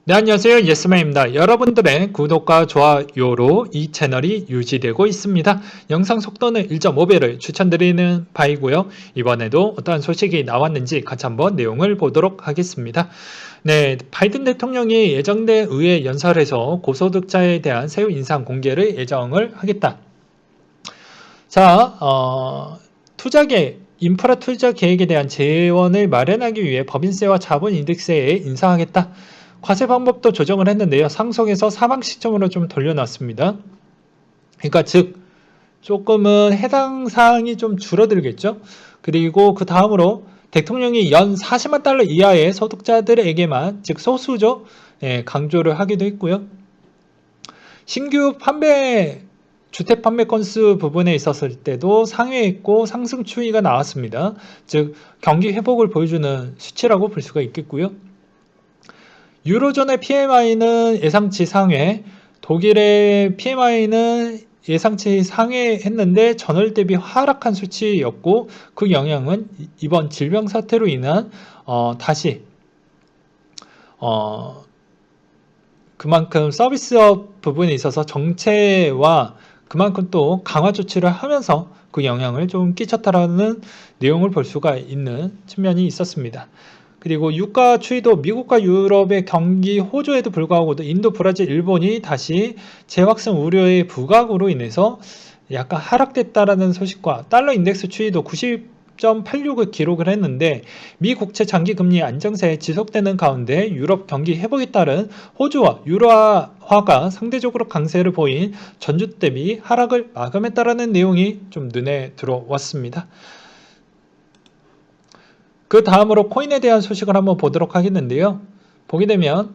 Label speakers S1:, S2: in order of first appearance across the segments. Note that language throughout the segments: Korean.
S1: 네, 안녕하세요. 예스맨입니다. 여러분들의 구독과 좋아요로 이 채널이 유지되고 있습니다. 영상 속도는 1.5배를 추천드리는 바이고요. 이번에도 어떠한 소식이 나왔는지 같이 한번 내용을 보도록 하겠습니다. 네, 바이든 대통령이 예정된 의회 연설에서 고소득자에 대한 세후 인상 공개를 예정을 하겠다. 자, 인프라 투자 계획에 대한 재원을 마련하기 위해 법인세와 자본이득세에 인상하겠다. 과세 방법도 조정을 했는데요. 상속에서 사망 시점으로 좀 돌려놨습니다. 그러니까 즉 조금은 해당 사항이 좀 줄어들겠죠. 그리고 그 다음으로 대통령이 연 40만 달러 이하의 소득자들에게만, 즉 소수죠, 강조를 하기도 했고요. 신규 주택 판매 건수 부분에 있었을 때도 상회했고 상승 추이가 나왔습니다. 즉 경기 회복을 보여주는 수치라고 볼 수가 있겠고요. 유로존의 PMI는 예상치 상회, 독일의 PMI는 예상치 상회했는데 전월 대비 하락한 수치였고, 그 영향은 이번 질병 사태로 인한 다시 그만큼 서비스업 부분에 있어서 정체와 그만큼 또 강화 조치를 하면서 그 영향을 좀 끼쳤다라는 내용을 볼 수가 있는 측면이 있었습니다. 그리고 유가 추이도 미국과 유럽의 경기 호조에도 불구하고도 인도, 브라질, 일본이 다시 재확산 우려의 부각으로 인해서 약간 하락됐다라는 소식과 달러 인덱스 추이도 90.86을 기록을 했는데, 미 국채 장기 금리 안정세 지속되는 가운데 유럽 경기 회복에 따른 호주와 유로화가 상대적으로 강세를 보인 전주 대비 하락을 마감했다라는 내용이 좀 눈에 들어왔습니다. 그 다음으로 코인에 대한 소식을 한번 보도록 하겠는데요. 보게 되면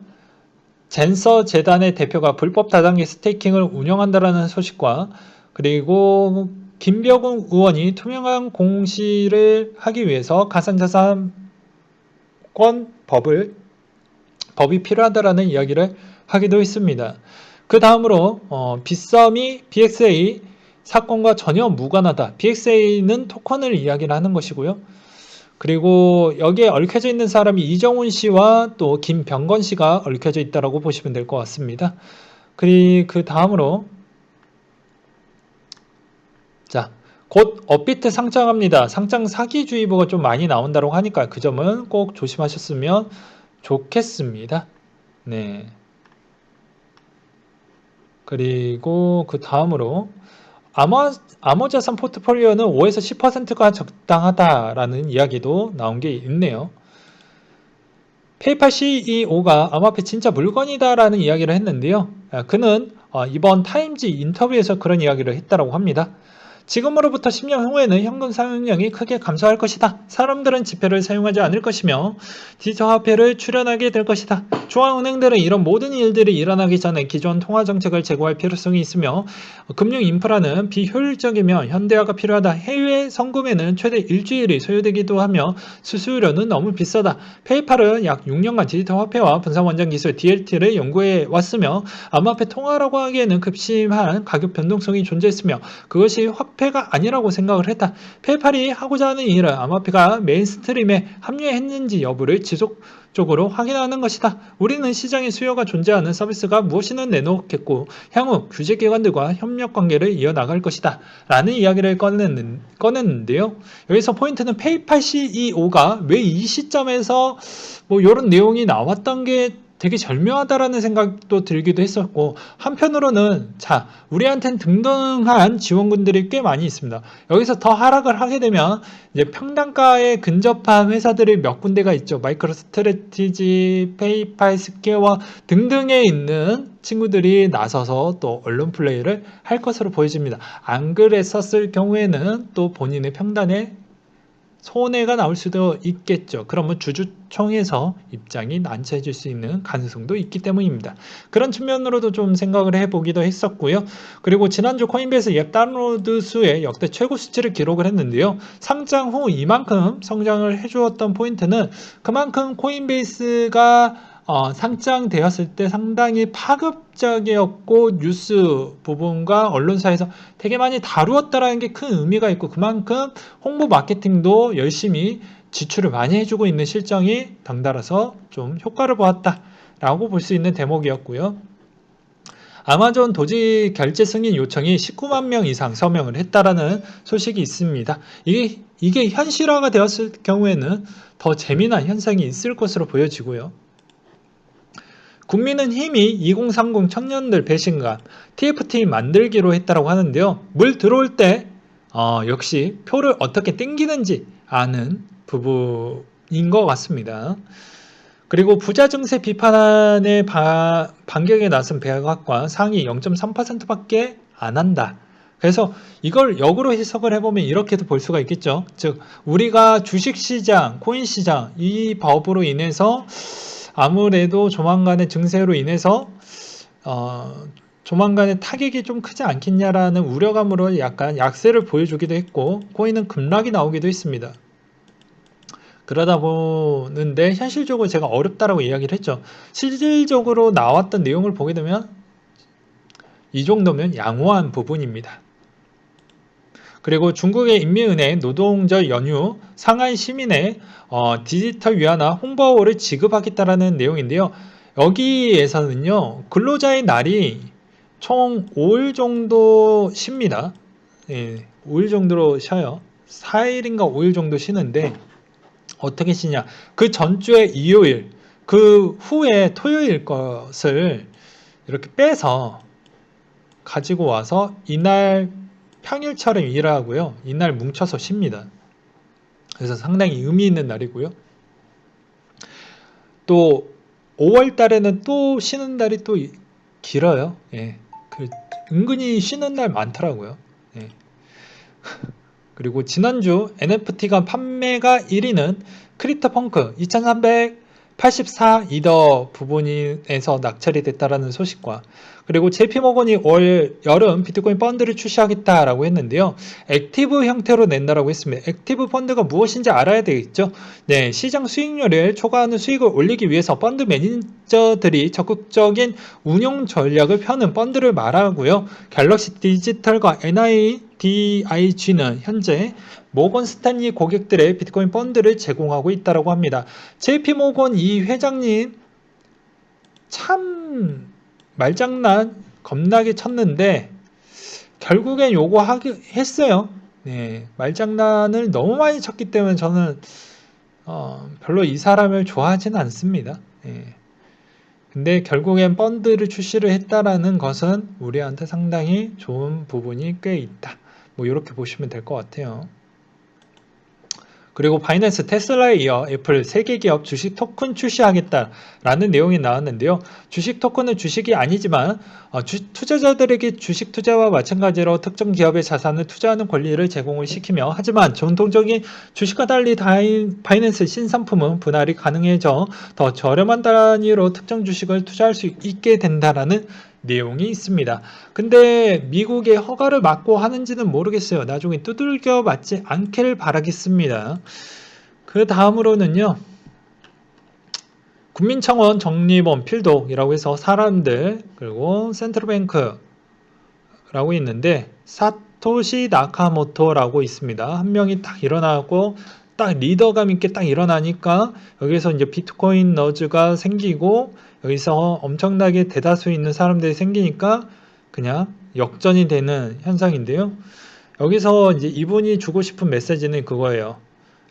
S1: 젠서 재단의 대표가 불법 다단계 스테이킹을 운영한다라는 소식과, 그리고 김병욱 의원이 투명한 공시를 하기 위해서 가상자산권 법이 필요하다라는 이야기를 하기도 했습니다. 그 다음으로 빗썸이 BXA 사건과 전혀 무관하다. BXA는 토큰을 이야기를 하는 것이고요. 그리고 여기에 얽혀져 있는 사람이 이정훈 씨와 또 김병건 씨가 얽혀져 있다고 보시면 될 것 같습니다. 그리고 그 다음으로 자, 곧 업비트 상장합니다. 상장 사기주의보가 좀 많이 나온다고 하니까 그 점은 꼭 조심하셨으면 좋겠습니다. 네. 그리고 그 다음으로 암호자산 포트폴리오는 5에서 10%가 적당하다라는 이야기도 나온 게 있네요. 페이팔 CEO가 암호화폐 진짜 물건이다라는 이야기를 했는데요. 그는 이번 타임지 인터뷰에서 그런 이야기를 했다고 합니다. 지금으로부터 10년 후에는 현금 사용량이 크게 감소할 것이다. 사람들은 지폐를 사용하지 않을 것이며 디지털 화폐를 출연하게 될 것이다. 중앙은행들은 이런 모든 일들이 일어나기 전에 기존 통화 정책을 제고할 필요성이 있으며, 금융 인프라는 비효율적이며 현대화가 필요하다. 해외 송금에는 최대 일주일이 소요되기도 하며 수수료는 너무 비싸다. 페이팔은 약 6년간 디지털 화폐와 분산 원전 기술 DLT를 연구해 왔으며 암호화폐 통화라고 하기에는 급심한 가격 변동성이 존재했으며 그것이 화폐가 아니라고 생각을 했다. 페이팔이 하고자 하는 일은 암호화폐가 메인스트림에 합류했는지 여부를 지속적으로 확인하는 것이다. 우리는 시장에 수요가 존재하는 서비스가 무엇이든 내놓겠고 향후 규제기관들과 협력관계를 이어나갈 것이다 라는 이야기를 꺼냈는데요. 여기서 포인트는 페이팔 CEO가 왜 이 시점에서 이런 내용이 나왔던 게 되게 절묘하다라는 생각도 들기도 했었고, 한편으로는 우리한텐 등등한 지원군들이 꽤 많이 있습니다. 여기서 더 하락을 하게 되면 이제 평단가에 근접한 회사들이 몇 군데가 있죠. 마이크로 스트래티지, 페이팔, 스퀘어 등등에 있는 친구들이 나서서 또 언론 플레이를 할 것으로 보여집니다. 안 그랬었을 경우에는 또 본인의 평단에 손해가 나올 수도 있겠죠. 그러면 주주총회에서 입장이 난처해질 수 있는 가능성도 있기 때문입니다. 그런 측면으로도 좀 생각을 해보기도 했었고요. 그리고 지난주 코인베이스 앱 다운로드 수의 역대 최고 수치를 기록을 했는데요. 상장 후 이만큼 성장을 해주었던 포인트는 그만큼 코인베이스가 상장되었을 때 상당히 파급적이었고 뉴스 부분과 언론사에서 되게 많이 다루었다라는 게 큰 의미가 있고, 그만큼 홍보 마케팅도 열심히 지출을 많이 해주고 있는 실정이 덩달아서 좀 효과를 보았다 라고 볼 수 있는 대목이었고요. 아마존 도지 결제 승인 요청이 19만 명 이상 서명을 했다라는 소식이 있습니다. 이게 현실화가 되었을 경우에는 더 재미난 현상이 있을 것으로 보여지고요. 국민은힘이 2030 청년들 배신감 TFT 만들기로 했다고 하는데요. 물 들어올 때 역시 표를 어떻게 땡기는지 아는 부분인 것 같습니다. 그리고 부자 증세 비판의 반격에 나선 백악관 상위 0.3%밖에 안 한다. 그래서 이걸 역으로 해석을 해보면 이렇게도 볼 수가 있겠죠. 즉 우리가 주식시장, 코인시장 이 법으로 인해서 아무래도 조만간의 증세로 인해서 조만간의 타격이 좀 크지 않겠냐라는 우려감으로 약간 약세를 보여주기도 했고 코인은 급락이 나오기도 했습니다. 그러다 보는데 현실적으로 제가 어렵다라고 이야기를 했죠. 실질적으로 나왔던 내용을 보게 되면 이 정도면 양호한 부분입니다. 그리고 중국의 인민은행 노동절 연휴 상하이 시민의 디지털 위안화 홍보어워를 지급하겠다라는 내용인데요. 여기에서는요. 근로자의 날이 총 5일 정도 쉽니다. 예, 5일 정도로 쉬어요. 4일인가 5일 정도 쉬는데 어떻게 쉬냐. 그 전주에 일요일, 그 후에 토요일 것을 이렇게 빼서 가지고 와서 이날 평일처럼 일하고요. 이날 뭉쳐서 쉽니다. 그래서 상당히 의미 있는 날이고요. 또 5월 달에는 또 쉬는 날이 또 길어요. 예. 은근히 쉬는 날 많더라고요. 예. 그리고 지난주 NFT가 판매가 1위는 크립토펑크 2384 이더 부분에서 낙찰이 됐다라는 소식과 그리고 JP모건이 올 여름 비트코인 펀드를 출시하겠다라고 했는데요. 액티브 형태로 낸다라고 했습니다. 액티브 펀드가 무엇인지 알아야 되겠죠. 네, 시장 수익률을 초과하는 수익을 올리기 위해서 펀드 매니저들이 적극적인 운용 전략을 펴는 펀드를 말하고요. 갤럭시 디지털과 NIDIG는 현재 모건 스탠리 고객들의 비트코인 펀드를 제공하고 있다고 합니다. JP모건 이 회장님 참 말장난 겁나게 쳤는데 결국엔 요거 했어요. 네, 말장난을 너무 많이 쳤기 때문에 저는 별로 이 사람을 좋아하지는 않습니다. 네. 근데 결국엔 펀드를 출시를 했다라는 것은 우리한테 상당히 좋은 부분이 꽤 있다. 뭐 이렇게 보시면 될 것 같아요. 그리고 바이낸스, 테슬라에 이어 애플 3개 기업 주식 토큰 출시하겠다라는 내용이 나왔는데요. 주식 토큰은 주식이 아니지만 투자자들에게 주식 투자와 마찬가지로 특정 기업의 자산을 투자하는 권리를 제공을 시키며 하지만 전통적인 주식과 달리 바이낸스 신상품은 분할이 가능해져 더 저렴한 단위로 특정 주식을 투자할 수 있게 된다라는 내용이 있습니다. 근데 미국의 허가를 받고 하는지는 모르겠어요. 나중에 두들겨 맞지 않기를 바라겠습니다. 그 다음으로는요. 국민청원 정리범 필독이라고 해서 사람들 그리고 센트럴뱅크라고 있는데 사토시 나카모토라고 있습니다. 한 명이 딱 일어나고 딱 리더감 있게 딱 일어나니까 여기서 이제 비트코인 너즈가 생기고 여기서 엄청나게 대다수 있는 사람들이 생기니까 그냥 역전이 되는 현상인데요. 여기서 이제 이분이 주고 싶은 메시지는 그거예요.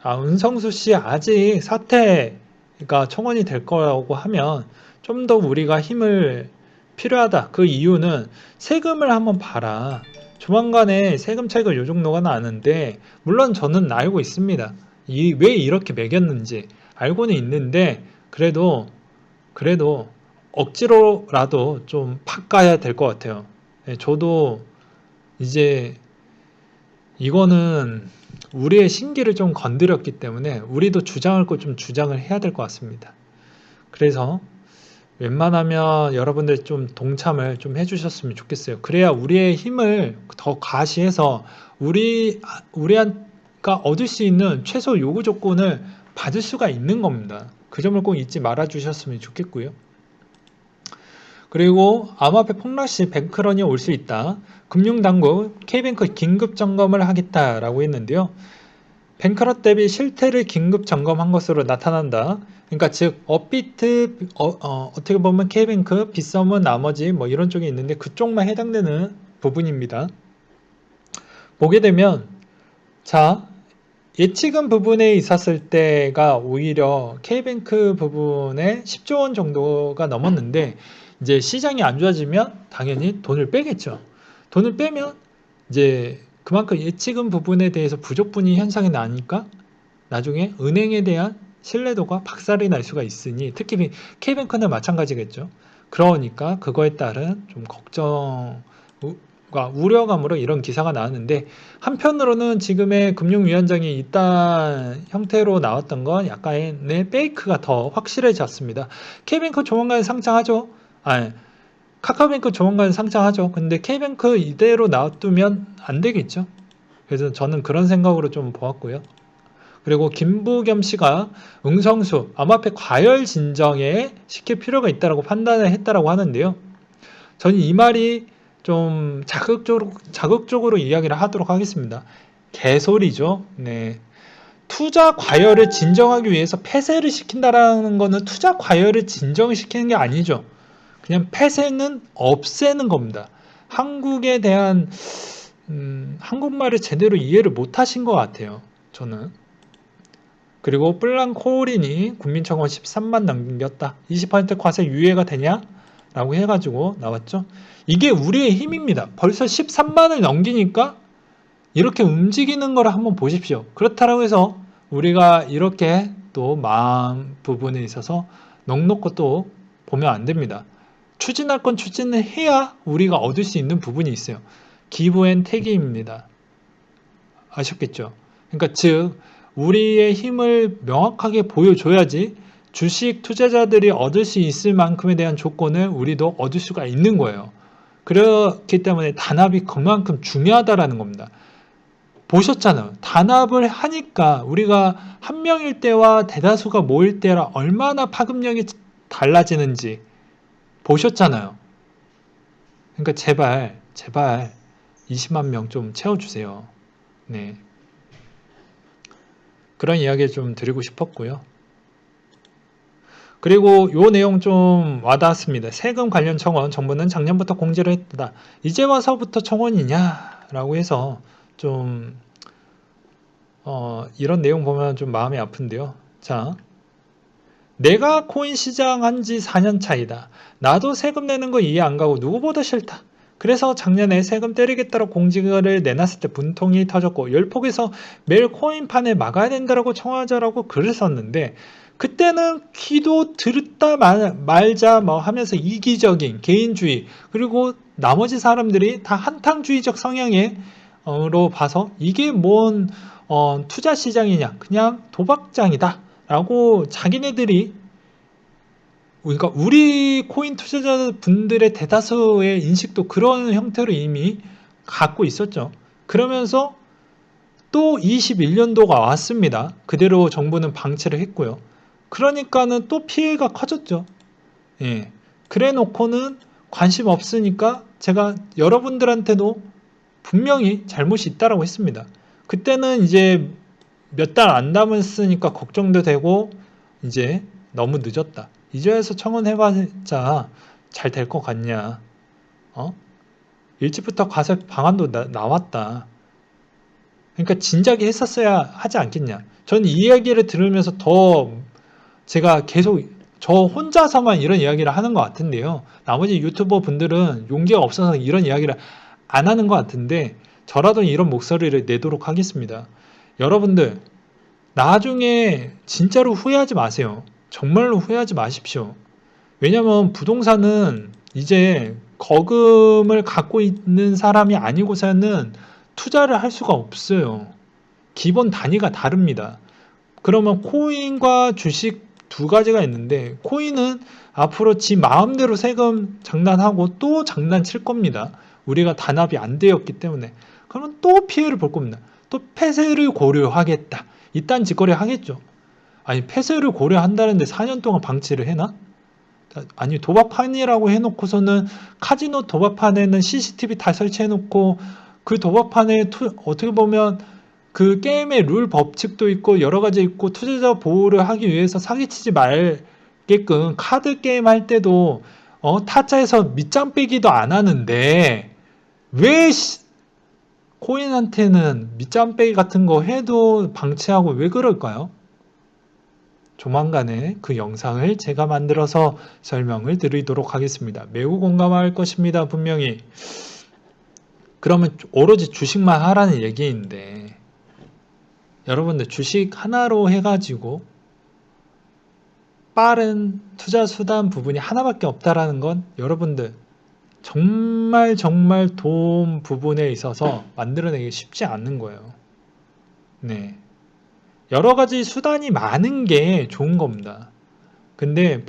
S1: 은성수 씨 아직 사태가 청원이 될 거라고 하면 좀 더 우리가 힘을 필요하다. 그 이유는 세금을 한번 봐라. 조만간에 세금 차익을 요 정도가 나는데 물론 저는 알고 있습니다. 왜 이렇게 매겼는지 알고는 있는데 그래도 억지로라도 좀 바꿔야 될 것 같아요. 저도 이제 이거는 우리의 신기를 좀 건드렸기 때문에 우리도 주장할 거 좀 주장을 해야 될 것 같습니다. 그래서 웬만하면 여러분들 좀 동참을 좀 해주셨으면 좋겠어요. 그래야 우리의 힘을 더 가시해서 우리가 얻을 수 있는 최소 요구 조건을 받을 수가 있는 겁니다. 그 점을 꼭 잊지 말아 주셨으면 좋겠고요. 그리고 암호화폐 폭락 시 뱅크런이 올 수 있다. 금융당국 K뱅크 긴급 점검을 하겠다라고 했는데요. 뱅크럿 대비 실태를 긴급 점검한 것으로 나타난다. 그러니까 즉 업비트 어떻게 보면 K뱅크, 빗썸은 나머지 뭐 이런 쪽이 있는데 그쪽만 해당되는 부분입니다. 보게 되면 자 예치금 부분에 있었을 때가 오히려 K뱅크 부분에 10조 원 정도가 넘었는데 이제 시장이 안 좋아지면 당연히 돈을 빼겠죠. 돈을 빼면 이제 그만큼 예치금 부분에 대해서 부족분이 현상이 나니까 나중에 은행에 대한 신뢰도가 박살이 날 수가 있으니 특히 K뱅크는 마찬가지겠죠. 그러니까 그거에 따른 좀 걱정과 우려감으로 이런 기사가 나왔는데 한편으로는 지금의 금융위원장이 이딴 형태로 나왔던 건 약간의 페이크가 더 확실해졌습니다. K뱅크 조만간 상장하죠. 카카오뱅크 조만간 상장하죠. 근데 K뱅크 이대로 놔두면 안 되겠죠. 그래서 저는 그런 생각으로 좀 보았고요. 그리고 김부겸 씨가 응성수, 암호화폐 과열 진정에 시킬 필요가 있다고 판단을 했다고 하는데요. 저는 이 말이 좀 자극적으로 이야기를 하도록 하겠습니다. 개소리죠. 네. 투자 과열을 진정하기 위해서 폐쇄를 시킨다라는 거는 투자 과열을 진정시키는 게 아니죠. 그냥 폐쇄는 없애는 겁니다. 한국에 대한 한국말을 제대로 이해를 못 하신 것 같아요. 저는. 그리고 플랑코린이 국민청원 13만 남겼다. 20% 과세 유예가 되냐? 라고 해가지고 나왔죠. 이게 우리의 힘입니다. 벌써 13만을 넘기니까 이렇게 움직이는 걸 한번 보십시오. 그렇다고 해서 우리가 이렇게 또 마음 부분에 있어서 넉넉히 또 보면 안 됩니다. 추진할 건 추진을 해야 우리가 얻을 수 있는 부분이 있어요. 기브 앤 테기입니다. 아셨겠죠? 그러니까 즉 우리의 힘을 명확하게 보여줘야지 주식 투자자들이 얻을 수 있을 만큼에 대한 조건을 우리도 얻을 수가 있는 거예요. 그렇기 때문에 단합이 그만큼 중요하다라는 겁니다. 보셨잖아요. 단합을 하니까 우리가 한 명일 때와 대다수가 모일 때라 얼마나 파급력이 달라지는지 보셨잖아요. 그러니까 제발 20만 명 좀 채워주세요. 네. 그런 이야기를 좀 드리고 싶었고요. 그리고 요 내용 좀 와닿았습니다. 세금 관련 청원 정부는 작년부터 공지를 했다. 이제 와서부터 청원이냐? 라고 해서 좀 이런 내용 보면 좀 마음이 아픈데요. 자, 내가 코인 시장 한지 4년 차이다. 나도 세금 내는 거 이해 안 가고 누구보다 싫다. 그래서 작년에 세금 때리겠다고 공지를 내놨을 때 분통이 터졌고 열폭에서 매일 코인판을 막아야 된다고 청하자라고 글을 썼는데 그때는 귀도 들었다 말자 뭐 하면서 이기적인 개인주의 그리고 나머지 사람들이 다 한탕주의적 성향으로 봐서 이게 뭔 투자 시장이냐 그냥 도박장이다 라고 자기네들이 그러니까 우리 코인 투자자분들의 대다수의 인식도 그런 형태로 이미 갖고 있었죠. 그러면서 또 21년도가 왔습니다. 그대로 정부는 방치를 했고요. 그러니까는 또 피해가 커졌죠. 예. 그래 놓고는 관심 없으니까 제가 여러분들한테도 분명히 잘못이 있다라고 했습니다. 그때는 이제 몇 달 안 남았으니까 걱정도 되고 이제 너무 늦었다. 이제 와서 청원해봤자 잘 될 것 같냐? 일찍부터 과세 방안도 나왔다. 그러니까 진작에 했었어야 하지 않겠냐? 저는 이 이야기를 들으면서 더 제가 계속 저 혼자서만 이런 이야기를 하는 것 같은데요. 나머지 유튜버 분들은 용기가 없어서 이런 이야기를 안 하는 것 같은데 저라도 이런 목소리를 내도록 하겠습니다. 여러분들 나중에 진짜로 후회하지 마세요. 정말로 후회하지 마십시오. 왜냐면 부동산은 이제 거금을 갖고 있는 사람이 아니고서는 투자를 할 수가 없어요. 기본 단위가 다릅니다. 그러면 코인과 주식 두 가지가 있는데 코인은 앞으로 지 마음대로 세금 장난하고 또 장난칠 겁니다. 우리가 단합이 안 되었기 때문에. 그러면 또 피해를 볼 겁니다. 또 폐쇄를 고려하겠다. 이딴 짓거리 하겠죠. 아니 폐쇄를 고려한다는데 4년 동안 방치를 해놔? 아니 도박판이라고 해놓고서는 카지노 도박판에는 CCTV 다 설치해놓고 그 도박판에 어떻게 보면 그 게임의 룰 법칙도 있고 여러 가지 있고 투자자 보호를 하기 위해서 사기치지 말게끔 카드 게임 할 때도 타짜에서 밑장 빼기도 안 하는데 왜 코인한테는 밑장 빼기 같은 거 해도 방치하고 왜 그럴까요? 조만간에 그 영상을 제가 만들어서 설명을 드리도록 하겠습니다. 매우 공감할 것입니다. 분명히. 그러면 오로지 주식만 하라는 얘기인데 여러분들 주식 하나로 해가지고 빠른 투자 수단 부분이 하나밖에 없다라는 건 여러분들 정말 돈 부분에 있어서 만들어내기 쉽지 않는 거예요. 네. 여러 가지 수단이 많은 게 좋은 겁니다. 근데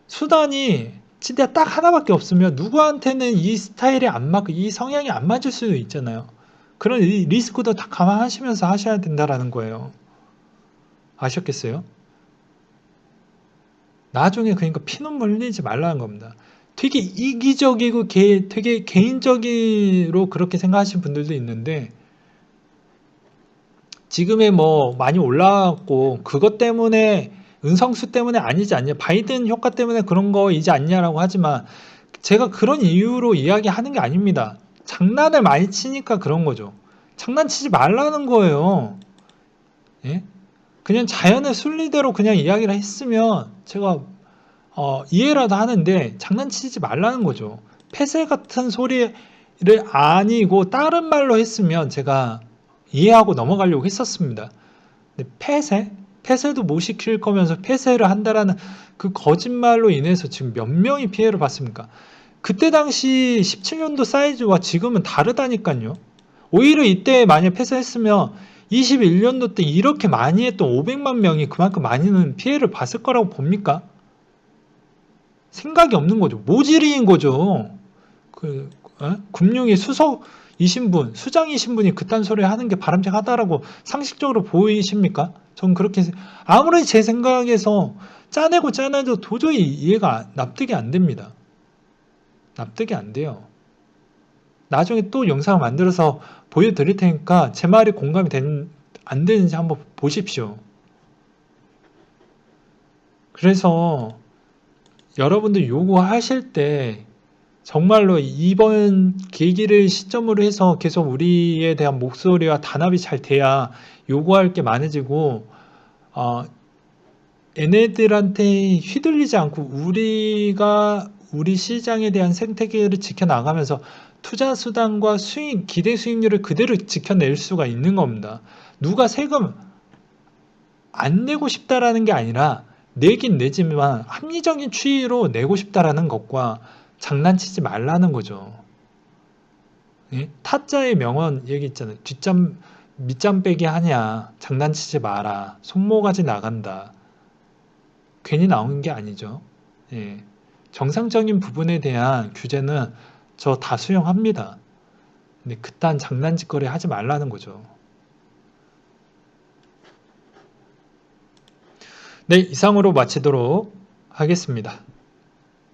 S1: 수단이 진짜 딱 하나밖에 없으면 누구한테는 이 스타일이 안 맞고 이 성향이 안 맞을 수도 있잖아요. 그런 리스크도 다 감안하시면서 하셔야 된다라는 거예요. 아셨겠어요? 나중에 그러니까 피눈물 흘리지 말라는 겁니다. 되게 이기적이고 되게 개인적으로 그렇게 생각하시는 분들도 있는데 지금에 뭐 많이 올라왔고 그것 때문에 은성수 때문에 아니지 않냐 바이든 효과 때문에 그런 거이지 않냐라고 하지만 제가 그런 이유로 이야기하는 게 아닙니다. 장난을 많이 치니까 그런 거죠. 장난치지 말라는 거예요. 예? 그냥 자연의 순리대로 그냥 이야기를 했으면 제가 이해라도 하는데 장난치지 말라는 거죠. 폐쇄 같은 소리를 아니고 다른 말로 했으면 제가 이해하고 넘어가려고 했었습니다. 근데 폐쇄도 못 시킬 거면서 폐쇄를 한다라는 그 거짓말로 인해서 지금 몇 명이 피해를 봤습니까? 그때 당시 17년도 사이즈와 지금은 다르다니까요. 오히려 이때 만약 폐쇄했으면 21년도 때 이렇게 많이 했던 500만 명이 그만큼 많이는 피해를 봤을 거라고 봅니까? 생각이 없는 거죠. 모질이인 거죠. 금융위 수석이신 분, 수장이신 분이 그딴 소리 하는 게 바람직하다라고 상식적으로 보이십니까? 전 그렇게, 아무리 제 생각에서 짜내도 도저히 납득이 안 됩니다. 납득이 안 돼요. 나중에 또 영상을 만들어서 보여드릴 테니까 제 말이 공감이 안 되는지 한번 보십시오. 그래서 여러분들 요구하실 때 정말로 이번 계기를 시점으로 해서 계속 우리에 대한 목소리와 단합이 잘 돼야 요구할 게 많아지고 얘네들한테 휘둘리지 않고 우리 시장에 대한 생태계를 지켜나가면서 투자 수단과 기대 수익률을 그대로 지켜낼 수가 있는 겁니다. 누가 세금 안 내고 싶다라는 게 아니라 내긴 내지만 합리적인 추이로 내고 싶다라는 것과 장난치지 말라는 거죠. 예? 타짜의 명언 얘기 있잖아요. 밑잠 빼기 하냐. 장난치지 마라. 손모가지 나간다. 괜히 나오는 게 아니죠. 예. 정상적인 부분에 대한 규제는 저 다 수용합니다. 근데 그딴 장난짓거리 하지 말라는 거죠. 네, 이상으로 마치도록 하겠습니다.